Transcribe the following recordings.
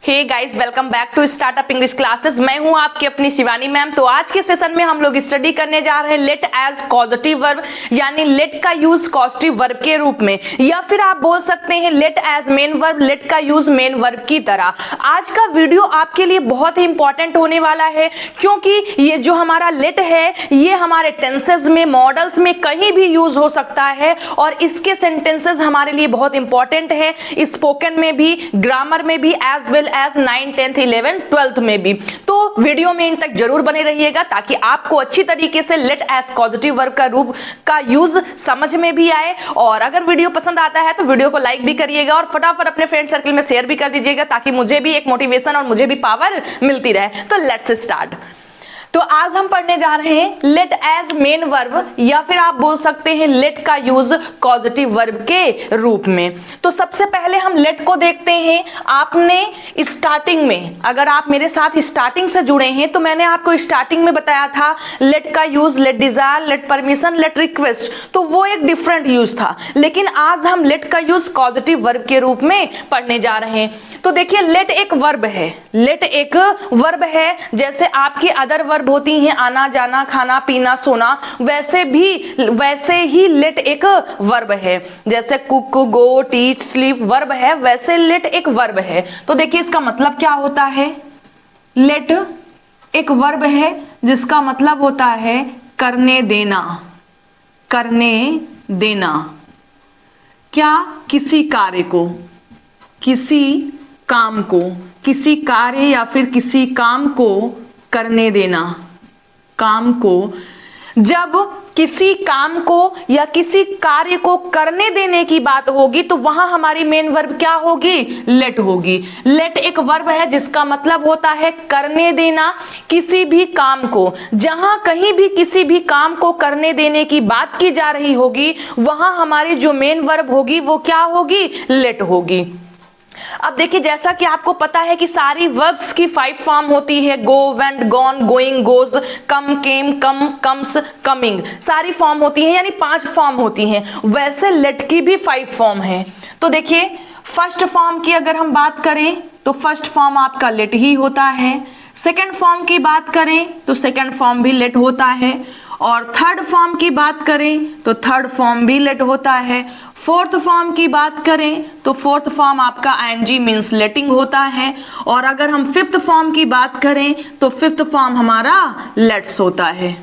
Hey guys, welcome back to startup English classes. मैं हूं आपकी अपनी शिवानी मैम। तो आज के सेशन में हम लोग स्टडी करने जा रहे हैं लेट एज कॉजेटिव वर्ब, यानी लेट का यूज कॉजेटिव वर्ब के रूप में, या फिर आप बोल सकते हैं let as main verb, let का यूज मेन वर्ब की तरह। आज का वीडियो आपके लिए बहुत ही इंपॉर्टेंट होने वाला है, क्योंकि ये जो हमारा लेट है ये हमारे टेंसेस में, मॉडल्स में कहीं भी यूज हो सकता है और इसके सेंटेंसेस हमारे लिए बहुत इंपॉर्टेंट है, स्पोकन में भी, ग्रामर में भी, as well as 9, 10th, 11th, 12th में भी। तो वीडियो में इन तक जरूर बने रहिएगा ताकि आपको अच्छी तरीके से लेट एज पॉजिटिव वर्ब का रूप का यूज समझ में भी आए। और अगर वीडियो पसंद आता है तो वीडियो को लाइक भी करिएगा और फटाफट अपने फ्रेंड सर्कल में शेयर भी कर दीजिएगा ताकि मुझे भी एक मोटिवेशन और मुझे भी पावर मिलती रहे। तो लेट्स स्टार्ट। तो आज हम पढ़ने जा रहे हैं लेट एज मेन वर्ब, या फिर आप बोल सकते हैं लेट का यूज कॉजेटिव वर्ब के रूप में। तो सबसे पहले हम लेट को देखते हैं। आपने स्टार्टिंग में, अगर आप मेरे साथ स्टार्टिंग से जुड़े हैं तो मैंने आपको स्टार्टिंग में बताया था लेट का use let desire, let permission, let request, तो वो एक डिफरेंट यूज था। लेकिन आज हम लेट का यूज कॉजेटिव वर्ब के रूप में पढ़ने जा रहे हैं। तो देखिए, लेट एक वर्ब है, लेट एक वर्ब है। जैसे आपकी अदर वर्ब होती हैं आना जाना, खाना पीना, सोना, वैसे ही लेट एक वर्ब है। जैसे कुक, गो, टीच, स्लीप वर्ब है, वैसे लेट एक वर्ब है। तो देखिए इसका मतलब क्या होता है। लेट एक वर्ब है जिसका मतलब होता है करने देना, करने देना। क्या? किसी कार्य को, किसी काम को, किसी कार्य या फिर किसी काम को करने देना, काम को। जब किसी काम को या किसी कार्य को करने देने की बात होगी तो वहां हमारी मेन वर्ब क्या होगी? लेट होगी। लेट एक वर्ब है जिसका मतलब होता है करने देना किसी भी काम को। जहां कहीं भी किसी भी काम को करने देने की बात की जा रही होगी वहां हमारी जो मेन वर्ब होगी वो क्या होगी? लेट होगी। अब देखिए, जैसा कि आपको पता है कि सारी वर्ब्स की 5 फॉर्म होती है, गो, वेंट, गॉन, गोइंग, गोज, कम, केम, कम, कम्स, कमिंग, सारी फॉर्म होती है, यानी 5 फॉर्म होती हैं। वैसे लेट की भी 5 फॉर्म है। तो देखिए, फर्स्ट फॉर्म की अगर हम बात करें तो फर्स्ट फॉर्म आपका लेट ही होता है। सेकेंड फॉर्म की बात करें तो सेकेंड फॉर्म भी लेट होता है। और थर्ड फॉर्म की बात करें तो थर्ड फॉर्म भी लेट होता है। फोर्थ फॉर्म की बात करें तो फोर्थ फॉर्म आपका आईएनजी मीन्स लेटिंग होता है। और अगर हम फिफ्थ फॉर्म की बात करें तो फिफ्थ फॉर्म हमारा लेट्स होता है।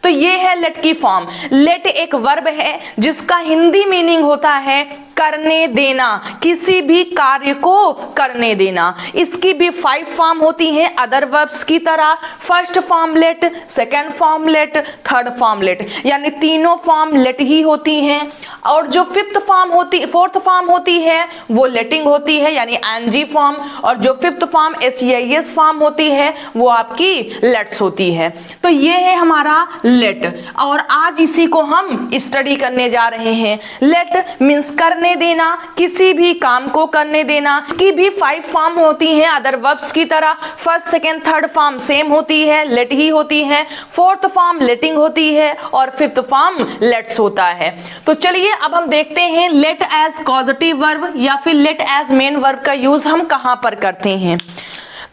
तो ये है लेट की फॉर्म। लेट एक वर्ब है जिसका हिंदी मीनिंग होता है करने देना, किसी भी कार्य को करने देना। इसकी भी 5 फॉर्म होती हैं अदर वर्ब्स की तरह। First form let, second form let, third form let, यानी तीनों फॉर्म लेट ही होती हैं। और जो फोर्थ फॉर्म होती है वो लेटिंग होती है, यानी एनजी फॉर्म। और जो फिफ्थ फॉर्म एसईएस फॉर्म होती है वो आपकी लेट्स होती है। तो ये है हमारा लेट, और आज इसी को हम स्टडी करने जा रहे हैं। लेट मीन्स करने देना, किसी भी काम को करने देना। इसकी भी 5 फॉर्म होती हैं अदर वर्ब्स की तरह। First, second, third form same होती है, लेट ही होती है। फोर्थ फॉर्म लेटिंग होती है और फिफ्थ फॉर्म लेट्स होता है। तो चलिए अब हम देखते हैं लेट एज कॉजेटिव वर्ब या फिर लेट एज मेन वर्ब का यूज हम कहां पर करते हैं।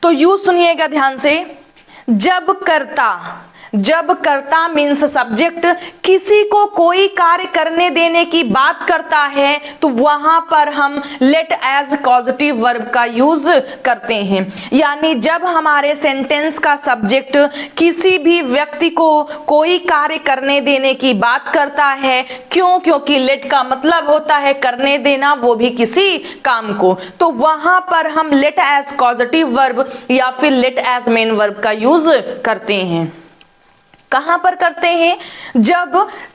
तो यूज सुनिएगा ध्यान से। जब करता मीन्स सब्जेक्ट किसी को कोई कार्य करने देने की बात करता है तो वहां पर हम लेट एज कॉजेटिव वर्ब का यूज करते हैं। यानी जब हमारे सेंटेंस का सब्जेक्ट किसी भी व्यक्ति को कोई कार्य करने देने की बात करता है, क्योंकि लेट का मतलब होता है करने देना, वो भी किसी काम को, तो वहां पर हम लेट एज कॉजेटिव वर्ब या फिर लेट एज मेन वर्ब का यूज करते हैं। कहां पर करते हैं? जब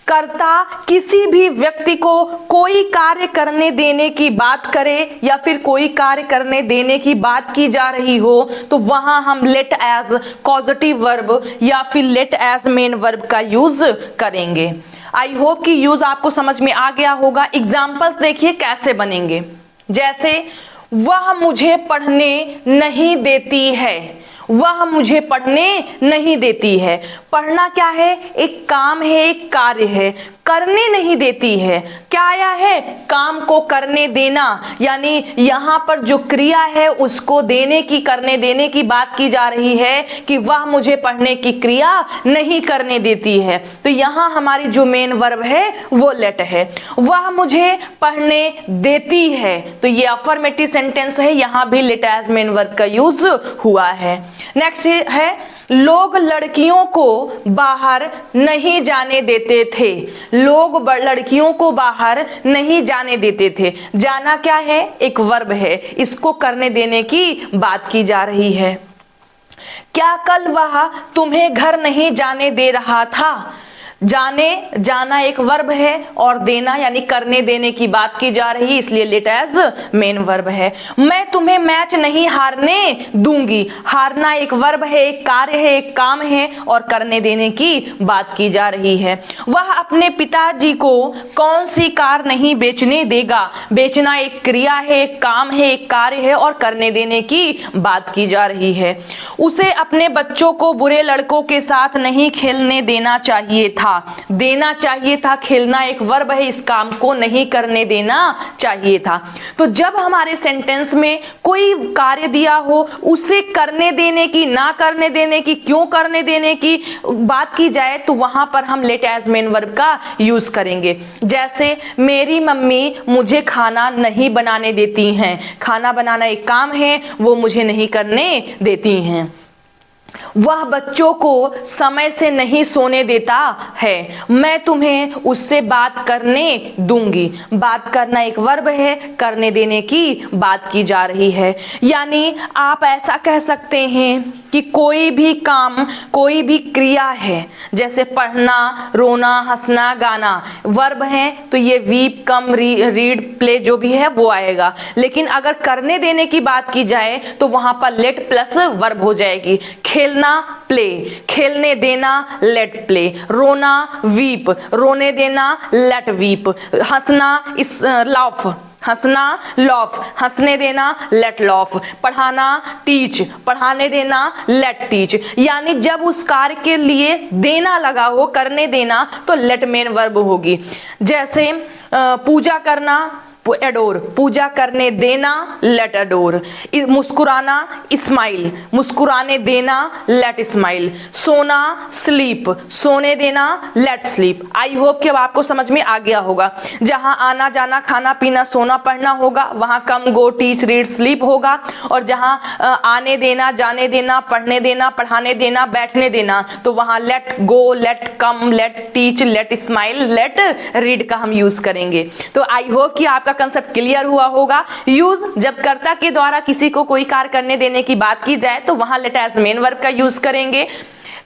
कर्ता किसी भी व्यक्ति को कोई कार्य करने देने की बात करे या फिर कोई कार्य करने देने की बात की जा रही हो तो वहां हम लेट एज कॉजेटिव वर्ब या फिर लेट एज मेन वर्ब का यूज करेंगे। आई होप कि यूज आपको समझ में आ गया होगा। एग्जाम्पल्स देखिए कैसे बनेंगे। जैसे, वह मुझे पढ़ने नहीं देती है, वह मुझे पढ़ने नहीं देती है। पढ़ना क्या है? एक काम है, एक कार्य है। करने नहीं देती है। क्या आया है? काम को करने देना, यानी यहां पर जो क्रिया है उसको देने की, करने देने की बात की जा रही है कि वह मुझे पढ़ने की क्रिया नहीं करने देती है। तो यहां हमारी जो मेन वर्ब है वो लेट है। वह मुझे पढ़ने देती है, तो ये अफर्मेटिव सेंटेंस है, यहां भी लेट एज मेन वर्ब का यूज हुआ है। नेक्स्ट है लोग लड़कियों को बाहर नहीं जाने देते थे। लोग लड़कियों को बाहर नहीं जाने देते थे। जाना क्या है? एक वर्ब है, इसको करने देने की बात की जा रही है। क्या कल वह तुम्हें घर नहीं जाने दे रहा था? जाना एक वर्ब है और देना यानी करने देने की बात की जा रही है, इसलिए लेट एज मेन वर्ब है। मैं तुम्हें मैच नहीं हारने दूंगी। हारना एक वर्ब है, एक कार्य है, एक काम है और करने देने की बात की जा रही है। वह अपने पिताजी को कौन सी कार नहीं बेचने देगा। बेचना एक क्रिया है, एक काम है, एक कार्य है और करने देने की बात की जा रही है। उसे अपने बच्चों को बुरे लड़कों के साथ नहीं खेलने देना चाहिए था। देना चाहिए था, खेलना एक वर्ब है, इस काम को नहीं करने देना चाहिए था। तो जब हमारे सेंटेंस में कोई कार्य दिया हो, उसे करने देने की, ना करने देने की, क्यों करने देने की बात की जाए तो वहां पर हम लेट एज मेन वर्ब का यूज करेंगे। जैसे मेरी मम्मी मुझे खाना नहीं बनाने देती हैं। खाना बनाना एक काम है, वो मुझे नहीं करने देती हैं। वह बच्चों को समय से नहीं सोने देता है। मैं तुम्हें उससे बात करने दूंगी। बात करना एक वर्ब है, करने देने की बात की जा रही है। यानी आप ऐसा कह सकते हैं कि कोई भी काम, कोई भी क्रिया है, जैसे पढ़ना, रोना, हंसना, गाना वर्ब है तो ये वीप, कम, रीड, प्ले जो भी है वो आएगा। लेकिन अगर करने देने की बात की जाए तो वहां पर लेट प्लस वर्ब हो जाएगी। खेलना प्ले, खेलने देना लेट प्ले, रोना वीप, रोने देना लेट वीप, हंसना इस लाफ, हंसना लॉफ, हंसने देना लेट लॉफ, पढ़ाना टीच, पढ़ाने देना लेट टीच। यानी जब उस कार्य के लिए देना लगा हो, करने देना, तो लेट मेन वर्ब होगी। जैसे पूजा करना एडोर, पूजा करने देना लेट एडोर, मुस्कुराना स्माइल, मुस्कुराने देना लेट स्माइल, सोना स्लीप, सोने देना लेट स्लीप। आई होप कि अब आपको समझ में आ गया होगा। जहां आना जाना, खाना पीना, सोना पढ़ना होगा वहां कम, गो, टीच, रीड, स्लीप होगा। और जहां आने देना, जाने देना, पढ़ने देना, पढ़ाने देना, बैठने देना, तो वहां let go, let come, let teach, let smile, let read का हम यूज करेंगे। तो आई होप कि आपका कंसेप्ट क्लियर हुआ होगा। यूज जब कर्ता के द्वारा किसी को कोई कार्य करने देने की बात की जाए तो वहां लेट एज मेन वर्ब का यूज करेंगे।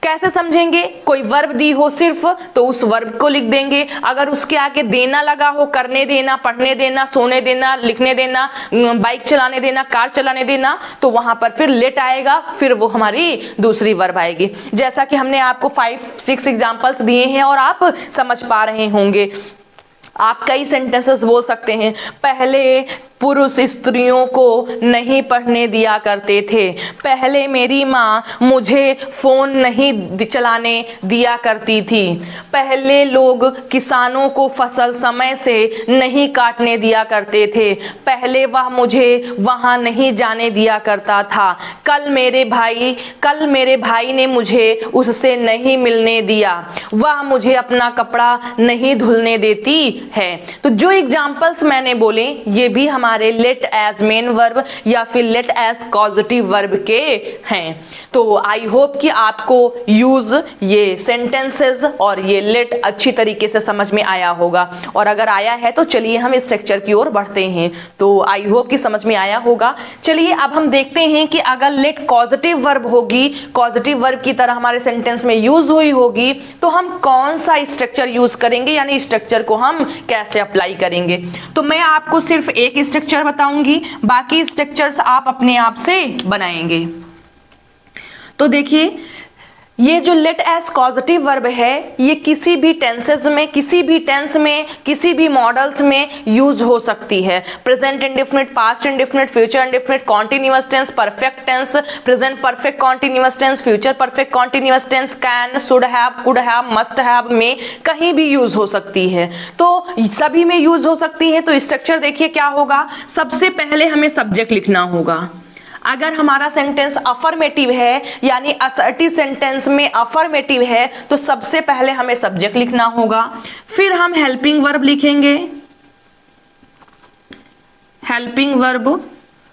कैसे समझेंगे? कोई वर्ब दी हो सिर्फ तो उस वर्ब को लिख देंगे। अगर उसके आगे देना लगा हो, करने देना, पढ़ने देना, सोने देना, लिखने देना, बाइक चलाने देना, कार चलाने देना, तो वहां पर फिर लेट आएगा, फिर वो हमारी दूसरी वर्ब आएगी। जैसा कि हमने आपको 5-6 एग्जांपल्स दिए हैं और आप समझ पा रहे होंगे। आप कई सेंटेंसेस बोल सकते हैं। पहले पुरुष स्त्रियों को नहीं पढ़ने दिया करते थे। पहले मेरी माँ मुझे फोन नहीं चलाने दिया करती थी। पहले लोग किसानों को फसल समय से नहीं काटने दिया करते थे। पहले वह मुझे वहाँ नहीं जाने दिया करता था। कल मेरे भाई ने मुझे उससे नहीं मिलने दिया। वह मुझे अपना कपड़ा नहीं धुलने देती है। तो जो एग्जाम्पल्स मैंने बोले ये भी हमारे लेट एज मेन वर्ब या फिर लेट एज कॉजेटिव वर्ब के हैं। तो आई होप कि आपको यूज ये सेंटेंसेस और ये लेट अच्छी तरीके से समझ में आया होगा। और अगर आया है तो चलिए हम स्ट्रक्चर की ओर बढ़ते हैं। तो आई होप कि समझ में आया होगा। चलिए अब हम देखते हैं कि अगर लेट कॉजेटिव वर्ब होगी, पॉजिटिव वर्ब की तरह हमारे सेंटेंस में यूज हुई होगी, तो हम कौन सा स्ट्रक्चर यूज करेंगे, यानी स्ट्रक्चर को हम कैसे अप्लाई करेंगे। तो मैं आपको सिर्फ एक स्ट्रक्चर बताऊंगी, बाकी स्ट्रक्चर्स आप अपने आप से बनाएंगे। तो देखिए ये जो लेट एज कॉजेटिव वर्ब है ये किसी भी टेंसेस में, किसी भी टेंस में, किसी भी मॉडल्स में यूज हो सकती है। Present indefinite, past indefinite, future indefinite, continuous tense, perfect tense, present perfect continuous tense, future perfect continuous tense, can, should have, could have, must have में कहीं भी यूज हो सकती है। तो सभी में यूज हो सकती है। तो स्ट्रक्चर देखिए क्या होगा। सबसे पहले हमें सब्जेक्ट लिखना होगा। अगर हमारा सेंटेंस अफर्मेटिव है यानी असर्टिव सेंटेंस में अफर्मेटिव है तो सबसे पहले हमें सब्जेक्ट लिखना होगा। फिर हम हेल्पिंग वर्ब लिखेंगे, हेल्पिंग वर्ब।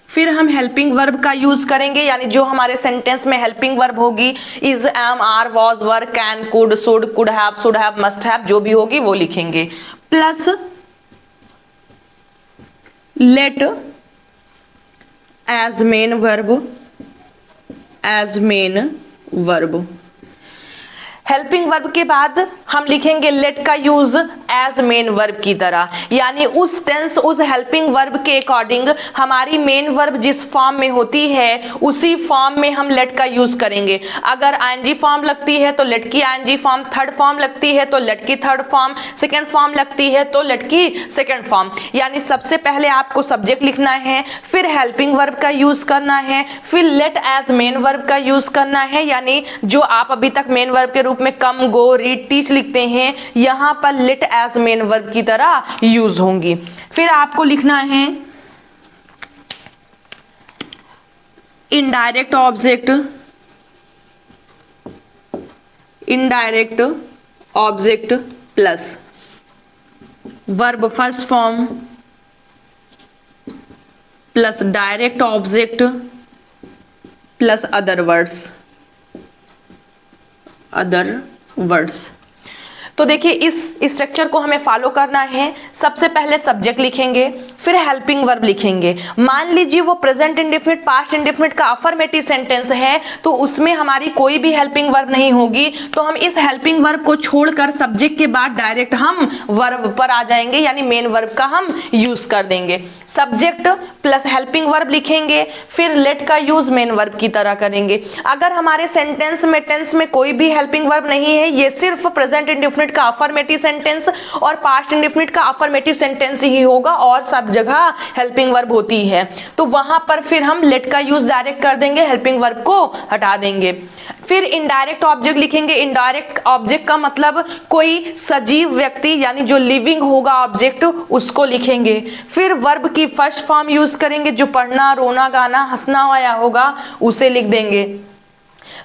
फिर हम हेल्पिंग वर्ब का यूज करेंगे यानी जो हमारे सेंटेंस में हेल्पिंग वर्ब होगी, is, am, are, was, were, can, could, should have, must have, जो भी होगी वो लिखेंगे। Plus let as main verb, as main verb. Helping verb के बाद हम लिखेंगे लेट का यूज एज मेन वर्ब की तरह, यानी उस टेंस, उस हेल्पिंग वर्ब के अकॉर्डिंग हमारी मेन वर्ब जिस फॉर्म में होती है उसी फॉर्म में हम लेट का यूज करेंगे। अगर आईएनजी फॉर्म लगती है तो लेट की आईएनजी फॉर्म, थर्ड फॉर्म लगती है तो लेट की थर्ड फॉर्म, सेकेंड फॉर्म लगती है तो लेट की सेकेंड फॉर्म। यानी सबसे पहले आपको सब्जेक्ट लिखना है, फिर हेल्पिंग वर्ब का यूज करना है, फिर लेट एज मेन वर्ब का यूज करना है, यानी जो आप अभी तक मेन वर्ब के रूप में कम, गो, रीड, टीच लिखते हैं यहां पर लेट एज मेन वर्ब की तरह यूज होंगी। फिर आपको लिखना है indirect object, indirect object plus verb first form plus direct object plus other words, other words. तो देखिए इस स्ट्रक्चर को हमें फॉलो करना है। सबसे पहले सब्जेक्ट लिखेंगे, फिर हेल्पिंग वर्ब लिखेंगे। मान लीजिए वो प्रेजेंट इंडेफिनिट, पास्ट इंडेफिनिट का अफर्मेटिव सेंटेंस है तो उसमें हमारी कोई भी हेल्पिंग वर्ब नहीं होगी, तो हम इस हेल्पिंग वर्ब को छोड़कर सब्जेक्ट के बाद डायरेक्ट हम वर्ब पर आ जाएंगे, यानी मेन वर्ब का हम यूज कर देंगे। सब्जेक्ट प्लस हेल्पिंग वर्ब लिखेंगे, फिर लेट का यूज मेन वर्ब की तरह करेंगे। अगर हमारे सेंटेंस में, टेंस में कोई भी हेल्पिंग वर्ब नहीं है, ये सिर्फ प्रेजेंट इंडेफिनिट का अफर्मेटिव सेंटेंस और पास्ट इंडेफिनिट का अफर्मेटिव सेंटेंस ही होगा और सब जगह हेल्पिंग वर्ब होती है, तो वहां पर फिर हम लेट का यूज डायरेक्ट कर देंगे, हेल्पिंग वर्ब को हटा देंगे। फिर इनडायरेक्ट ऑब्जेक्ट लिखेंगे। इनडायरेक्ट ऑब्जेक्ट का मतलब कोई सजीव व्यक्ति यानी जो लिविंग होगा ऑब्जेक्ट, उसको लिखेंगे। फिर वर्ब की फर्स्ट फॉर्म यूज करेंगे, जो पढ़ना, रोना, गाना, हंसना आया होगा उसे लिख देंगे।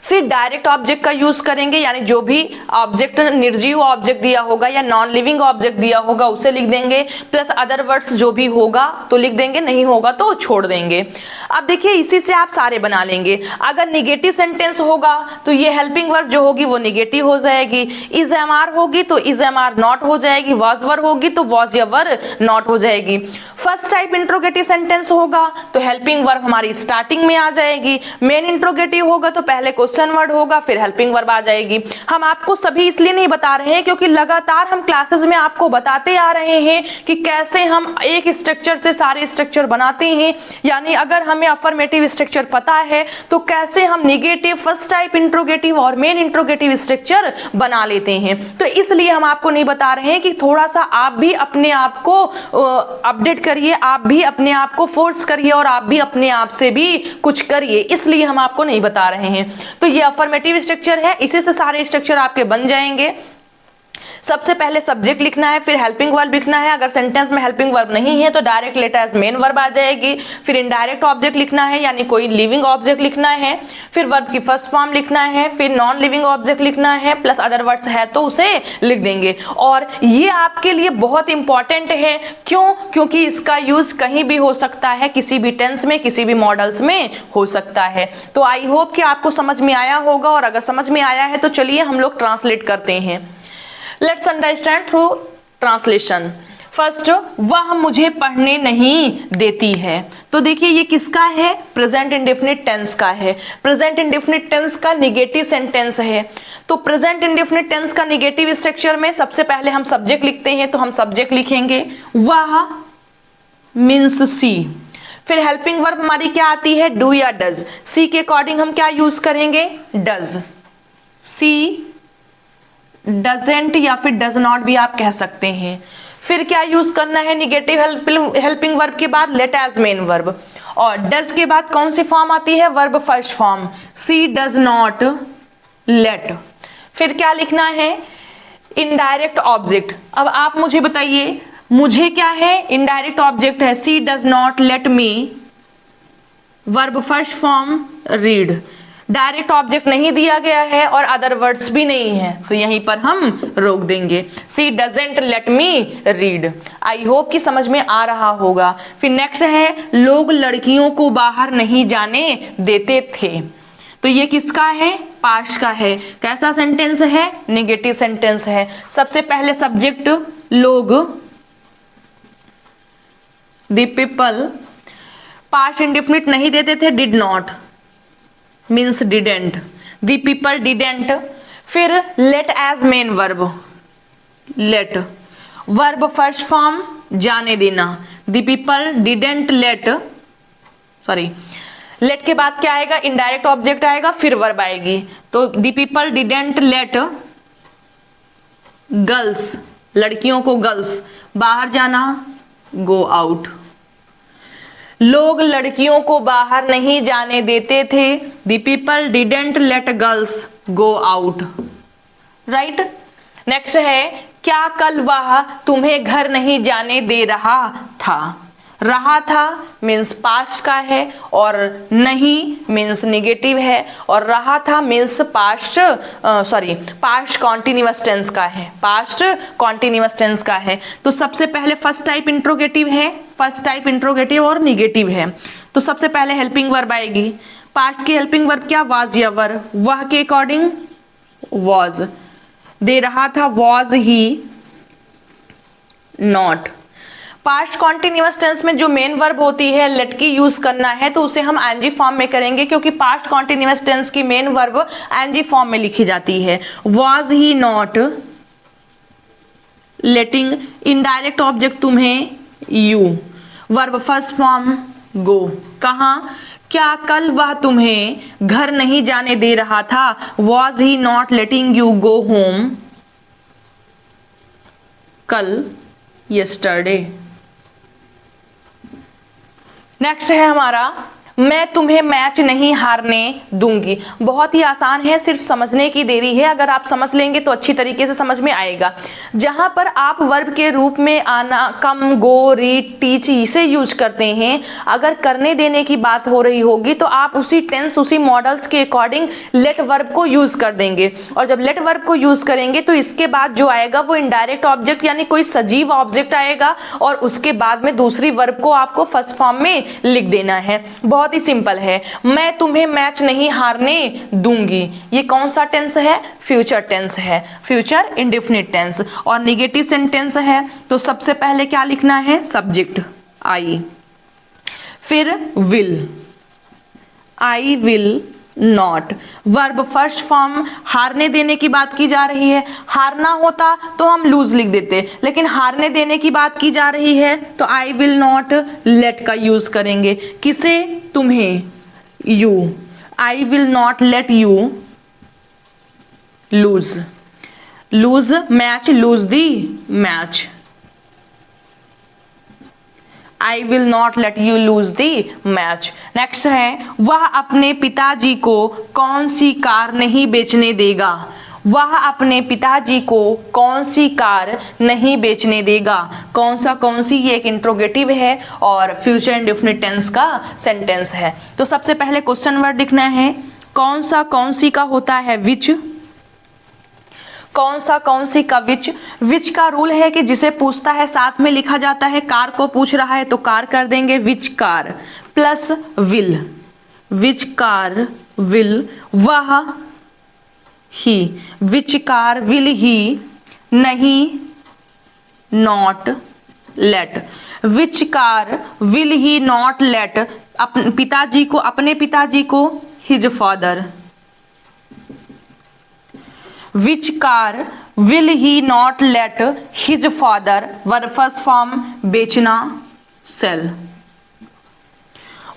फिर डायरेक्ट ऑब्जेक्ट का यूज करेंगे, यानी जो भी ऑब्जेक्ट, निर्जीव ऑब्जेक्ट दिया होगा या नॉन लिविंग ऑब्जेक्ट दिया होगा उसे लिख देंगे, प्लस अदर वर्ड्स जो भी होगा तो लिख देंगे, नहीं होगा तो छोड़ देंगे। अब देखिए इसी से आप सारे बना लेंगे। अगर निगेटिव सेंटेंस होगा तो ये हेल्पिंग वर्ब जो होगी वो निगेटिव हो जाएगी, इज एम आर होगी तो इज एम आर नॉट हो जाएगी, वॉज वर होगी तो वॉज या वर नॉट हो जाएगी। फर्स्ट टाइप इंट्रोगेटिव सेंटेंस होगा तो हेल्पिंग वर्ब हमारी स्टार्टिंग में आ जाएगी। मेन इंट्रोगेटिव होगा तो पहले क्वेश्चन वर्ड होगा, फिर हेल्पिंग वर्ब आ जाएगी। हम आपको सभी इसलिए नहीं बता रहे हैं क्योंकि लगातार हम क्लासेस में आपको बताते आ रहे हैं कि कैसे हम एक स्ट्रक्चर से सारे स्ट्रक्चर बनाते हैं, यानी अगर हमें अफर्मेटिव स्ट्रक्चर पता है तो कैसे हम निगेटिव, फर्स्ट टाइप इंट्रोगेटिव और मेन इंट्रोगेटिव स्ट्रक्चर बना लेते हैं। तो इसलिए हम आपको नहीं बता रहे हैं कि थोड़ा सा आप भी अपने आप को अपडेट करिए, आप भी अपने आप को फोर्स करिए और आप भी अपने आप से भी कुछ करिए, इसलिए हम आपको नहीं बता रहे हैं। तो ये अफर्मेटिव स्ट्रक्चर है, इसी से सारे स्ट्रक्चर आपके बन जाएंगे। सबसे पहले सब्जेक्ट लिखना है, फिर हेल्पिंग वर्ब लिखना है। अगर सेंटेंस में हेल्पिंग वर्ब नहीं है तो direct let as main verb आ जाएगी। फिर इनडायरेक्ट ऑब्जेक्ट लिखना है, यानी कोई लिविंग ऑब्जेक्ट लिखना है। फिर वर्ब की फर्स्ट फॉर्म लिखना है, फिर नॉन लिविंग ऑब्जेक्ट लिखना है, प्लस अदर वर्ड्स है तो उसे लिख देंगे। और ये आपके लिए बहुत इंपॉर्टेंट है, क्यों? क्योंकि इसका यूज कहीं भी हो सकता है, किसी भी टेंस में, किसी भी मॉडल्स में हो सकता है। तो आई होप कि आपको समझ में आया होगा, और अगर समझ में आया है तो चलिए हम लोग ट्रांसलेट करते हैं। Let's understand through translation. First, वह मुझे पढ़ने नहीं देती है। तो देखिए ये किसका है? प्रेजेंट इंडेफिनिट टेंस का है। प्रेजेंट इंडेफिनिट टेंस का निगेटिव सेंटेंस है। तो प्रेजेंट इंडेफिनिट टेंस का निगेटिव स्ट्रक्चर में सबसे पहले हम सब्जेक्ट लिखते हैं, तो हम सब्जेक्ट लिखेंगे वह मीन्स सी। फिर हेल्पिंग वर्ब हमारी क्या आती है? डू या डज। सी के अकॉर्डिंग हम क्या यूज करेंगे? डज। सी डजेंट या फिर डज नॉट भी आप कह सकते हैं। फिर क्या यूज करना है निगेटिव हेल्पिंग वर्ब के बाद, लेट एज मेन वर्ब। और डज के बाद कौन सी फॉर्म आती है, verb first form, she does not let. फिर क्या लिखना है, इनडायरेक्ट ऑब्जेक्ट। अब आप मुझे बताइए, मुझे क्या है, इनडायरेक्ट ऑब्जेक्ट है, she does not let me, verb first form read. Direct object नहीं दिया गया है और अदर वर्ड्स भी नहीं है, तो यहीं पर हम रोक देंगे, she doesn't let me read. I hope कि समझ में आ रहा होगा। फिर नेक्स्ट है, लोग लड़कियों को बाहर नहीं जाने देते थे। तो ये किसका है, पास्ट का है। कैसा सेंटेंस है, नेगेटिव सेंटेंस है। सबसे पहले सब्जेक्ट लोग, द पीपल, पास्ट इंडेफिनिट नहीं देते थे, did not means didn't, the people didn't. फिर let as main verb, let, verb first form जाने देना, the people didn't let, sorry let के बाद क्या आएगा, इनडायरेक्ट ऑब्जेक्ट आएगा, फिर वर्ब आएगी। तो the people didn't let girls, लड़कियों को गर्ल्स, बाहर जाना, गो आउट। लोग लड़कियों को बाहर नहीं जाने देते थे, the people didn't let girls go out, right. Next है, क्या कल वह तुम्हें घर नहीं जाने दे रहा था। रहा था मीन्स पास्ट का है और नहीं मीन्स निगेटिव है, और रहा था means past past continuous tense का है, पास्ट कॉन्टिन्यूअस टेंस का है। तो सबसे पहले फर्स्ट टाइप इंट्रोगेटिव है, फर्स्ट टाइप इंट्रोगेटिव और निगेटिव है। तो सबसे पहले हेल्पिंग वर्ब आएगी, पास्ट की हेल्पिंग वर्ब क्या, वाज या वर, वह के अकॉर्डिंग वाज, दे रहा था was he not. Past continuous tense में जो मेन वर्ब होती है लेट की यूज करना है तो उसे हम एनजी फॉर्म में करेंगे, क्योंकि पास्ट कॉन्टिन्यूअस टेंस की मेन वर्ब एनजी फॉर्म में लिखी जाती है। Was he not letting, indirect object तुम्हें यू, वर्ब फर्स्ट फॉर्म गो, कहाँ, क्या कल वह तुम्हें घर नहीं जाने दे रहा था, was he not letting you go home कल, यस्टरडे। नेक्स्ट है हमारा, मैं तुम्हें मैच नहीं हारने दूंगी। बहुत ही आसान है, सिर्फ समझने की देरी है, अगर आप समझ लेंगे तो अच्छी तरीके से समझ में आएगा। जहां पर आप वर्ब के रूप में आना, कम, गो, रीड, टीच इसे यूज करते हैं, अगर करने देने की बात हो रही होगी तो आप उसी टेंस, उसी मॉडल्स के अकॉर्डिंग लेट वर्ब को यूज कर देंगे। और जब लेट वर्ब को यूज करेंगे तो इसके बाद जो आएगा वो इनडायरेक्ट ऑब्जेक्ट यानी कोई सजीव ऑब्जेक्ट आएगा, और उसके बाद में दूसरी वर्ब को आपको फर्स्ट फॉर्म में लिख देना है। बहुत ही सिंपल है, मैं तुम्हें मैच नहीं हारने दूंगी। ये कौन सा टेंस है, फ्यूचर टेंस है, फ्यूचर इंडेफिनिट टेंस। और नेगेटिव सेंटेंस है तो सबसे पहले क्या लिखना है, सब्जेक्ट आई, फिर will, I will not, verb first form, हारने देने की बात की जा रही है। हारना होता तो हम लूज लिख देते, लेकिन हारने देने की बात की जा रही है तो आई विल नॉट लेट का यूज करेंगे। किसे, तुम्हें, you, I will not let you lose, lose match, lose the match, I will not let you lose the match। Next है, वह अपने पिताजी को कौन सी कार नहीं बेचने देगा। वह अपने पिताजी को कौन सी कार नहीं बेचने देगा। कौन सी, ये एक इंट्रोगेटिव है और फ्यूचर इंडेफिनिट टेंस का सेंटेंस है। तो सबसे पहले क्वेश्चन वर्ड लिखना है, कौन सी का होता है विच, कौन सी का विच। विच का रूल है कि जिसे पूछता है साथ में लिखा जाता है, कार को पूछ रहा है तो कार कर देंगे, which car plus will, which car will, वह ही, विच कार विल ही, नहीं not let, which car will he not let, अपने पिताजी को his father, Which car will he not let his father, verb first form बेचना, cell.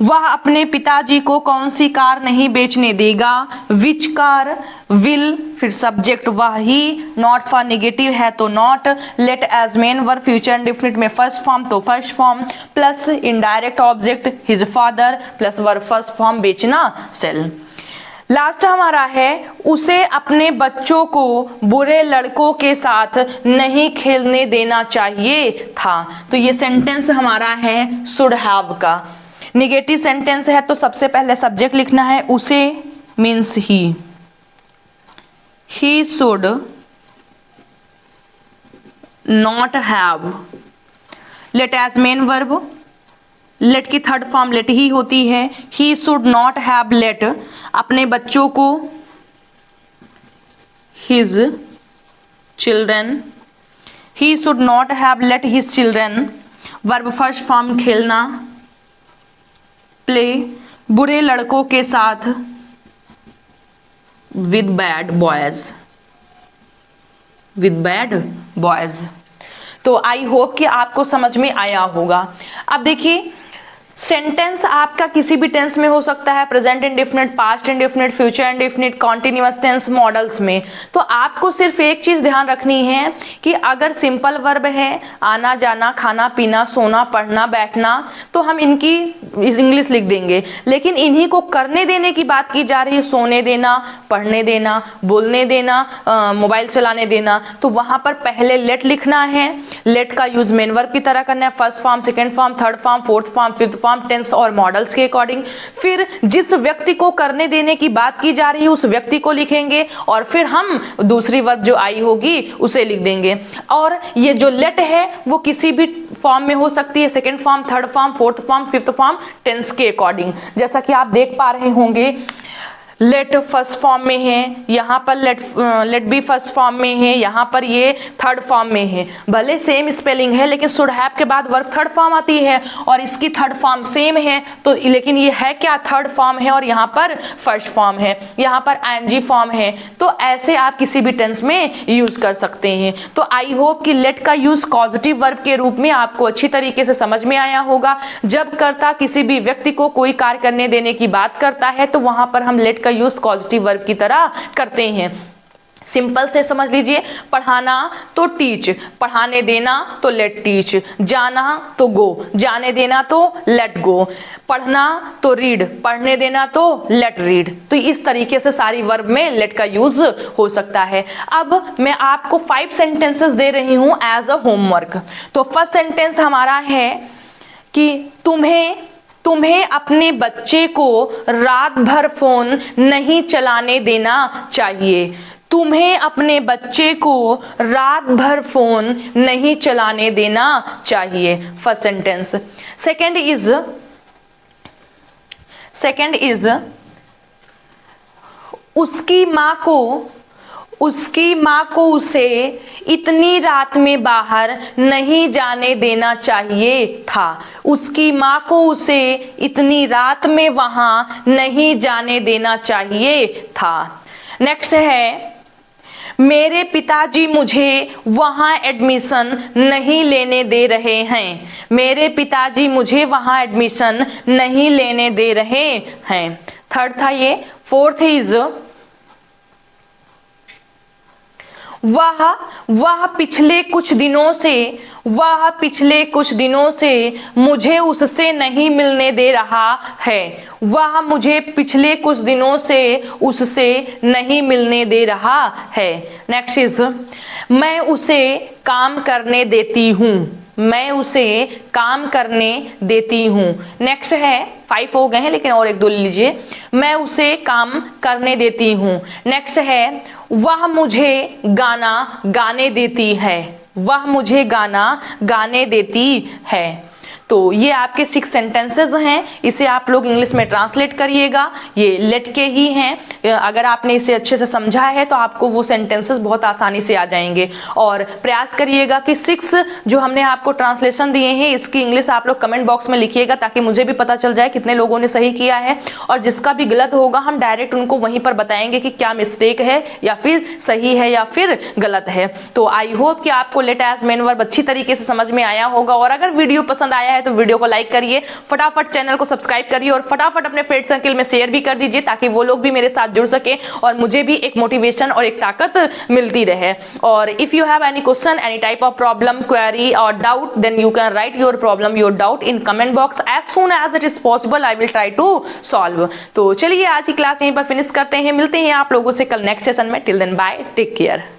वह अपने पिताजी को कौन सी कार नहीं बेचने देगा, विच कार, विल, फिर सब्जेक्ट वह ही, नॉट फॉर नेगेटिव है तो not, let as main verb future indefinite में फर्स्ट फॉर्म तो first form, plus indirect object his father, plus verb first form बेचना सेल। लास्ट हमारा है उसे अपने बच्चों को बुरे लड़कों के साथ नहीं खेलने देना चाहिए था। तो ये सेंटेंस हमारा है शुड हैव का। निगेटिव सेंटेंस है तो सबसे पहले सब्जेक्ट लिखना है, उसे means he should not have. Let as main verb, let की थर्ड फॉर्म लेट ही होती है, he should not have let अपने बच्चों को, his children, he should not have let his children, verb first form खेलना, प्ले, बुरे लड़कों के साथ, with bad boys, with bad boys. तो आई होप कि आपको समझ में आया होगा। अब देखिए सेंटेंस आपका किसी भी टेंस में हो सकता है, present indefinite, past indefinite, future indefinite, continuous tense, modals में। तो आपको सिर्फ एक चीज ध्यान रखनी है कि अगर सिंपल वर्ब है, आना जाना, खाना पीना, सोना, पढ़ना, बैठना, तो हम इनकी इंग्लिश लिख देंगे। लेकिन इन्हीं को करने देने की बात की जा रही है, सोने देना, पढ़ने देना, बोलने देना, मोबाइल चलाने देना, तो वहां पर पहले लेट लिखना है। लेट का यूज मेन वर्ब की तरह करना है, first form, second form, third form, fourth form, fifth form, tense और मॉडल्स के अकॉर्डिंग। फिर जिस व्यक्ति को करने देने की बात की जा रही है उस व्यक्ति को लिखेंगे और फिर हम दूसरी वर्ब जो आई होगी उसे लिख देंगे। और ये जो लेट है वो किसी भी फॉर्म में हो सकती है, second form, third form, fourth form, fifth form, tense के अकॉर्डिंग। जैसा कि आप देख पा रहे होंगे लेट फर्स्ट फॉर्म में है, यहाँ पर लेट बी फर्स्ट फॉर्म में है, यहाँ पर ये थर्ड फॉर्म में है। भले सेम स्पेलिंग है लेकिन शुड हैव के बाद वर्ब थर्ड फॉर्म आती है और इसकी थर्ड फॉर्म सेम है, तो लेकिन ये है क्या, थर्ड फॉर्म है और यहाँ पर फर्स्ट फॉर्म है, यहाँ पर आईएनजी फॉर्म है। तो ऐसे आप किसी भी टेंस में यूज कर सकते हैं। तो आई होप कि लेट का यूज पॉजिटिव वर्ब के रूप में आपको अच्छी तरीके से समझ में आया होगा। जब कर्ता किसी भी व्यक्ति को कोई कार्य करने देने की बात करता है तो वहां पर हम लेट का यूज पॉजिटिव वर्ब की तरह करते हैं। सिंपल से समझ लीजिए, पढ़ाना तो टीच, पढ़ाने देना तो लेट टीच, जाना तो गो, जाने देना तो लेट गो, पढ़ना तो रीड, पढ़ने देना तो लेट रीड। तो इस तरीके से सारी वर्ब में लेट का यूज हो सकता है। अब मैं आपको 5 सेंटेंसेस दे रही हूं एज अ होमवर्क। तो फर्स्ट सेंटेंस हमारा है कि तुम्हें अपने बच्चे को रात भर फोन नहीं चलाने देना चाहिए। तुम्हें अपने बच्चे को रात भर फोन नहीं चलाने देना चाहिए, फर्स्ट सेंटेंस। सेकंड इज उसकी माँ को उसे इतनी रात में बाहर नहीं जाने देना चाहिए था। उसकी माँ को उसे इतनी रात में वहां नहीं जाने देना चाहिए था। नेक्स्ट है मेरे पिताजी मुझे वहां एडमिशन नहीं लेने दे रहे हैं। मेरे पिताजी मुझे वहां एडमिशन नहीं लेने दे रहे हैं, थर्ड था ये। फोर्थ इज वह पिछले कुछ दिनों से मुझे उससे नहीं मिलने दे रहा है। वह मुझे पिछले कुछ दिनों से उससे नहीं मिलने दे रहा है। नेक्स्ट इज मैं उसे काम करने देती हूँ। मैं उसे काम करने देती हूँ। नेक्स्ट है 5 हो गए हैं लेकिन और 1-2 ले लीजिए। मैं उसे काम करने देती हूँ। नेक्स्ट है वह मुझे गाना गाने देती है। वह मुझे गाना गाने देती है। तो ये आपके 6 सेंटेंसेस हैं, इसे आप लोग इंग्लिश में ट्रांसलेट करिएगा। ये लेट के ही हैं। अगर आपने इसे अच्छे से समझा है तो आपको वो सेंटेंसेस बहुत आसानी से आ जाएंगे। और प्रयास करिएगा कि 6 जो हमने आपको ट्रांसलेशन दिए हैं इसकी इंग्लिश आप लोग कमेंट बॉक्स में लिखिएगा ताकि मुझे भी पता चल जाए कितने लोगों ने सही किया है। और जिसका भी गलत होगा हम डायरेक्ट उनको वहीं पर बताएंगे कि क्या मिस्टेक है या फिर सही है या फिर गलत है। तो आई होप कि आपको लेट एज मेन वर्ब अच्छी तरीके से समझ में आया होगा। और अगर वीडियो पसंद आया है तो वीडियो को लाइक करिए, फटाफट चैनल को सब्सक्राइब करिए और फटाफट अपने फ्रेंड सर्किल में शेयर भी कर दीजिए ताकि वो लोग भी मेरे साथ जुड़ सके और मुझे भी एक मोटिवेशन और एक ताकत मिलती रहे। और if you have any question, any type of problem, query और doubt, then you can write your problem, your doubt in comment box as soon as it is possible. I will try to solve. तो चलिए आज की class यहीं पर finish करते हैं, मिलते हैं आप लोगों से कल नेक्स्ट सेशन में। Till then bye, take care.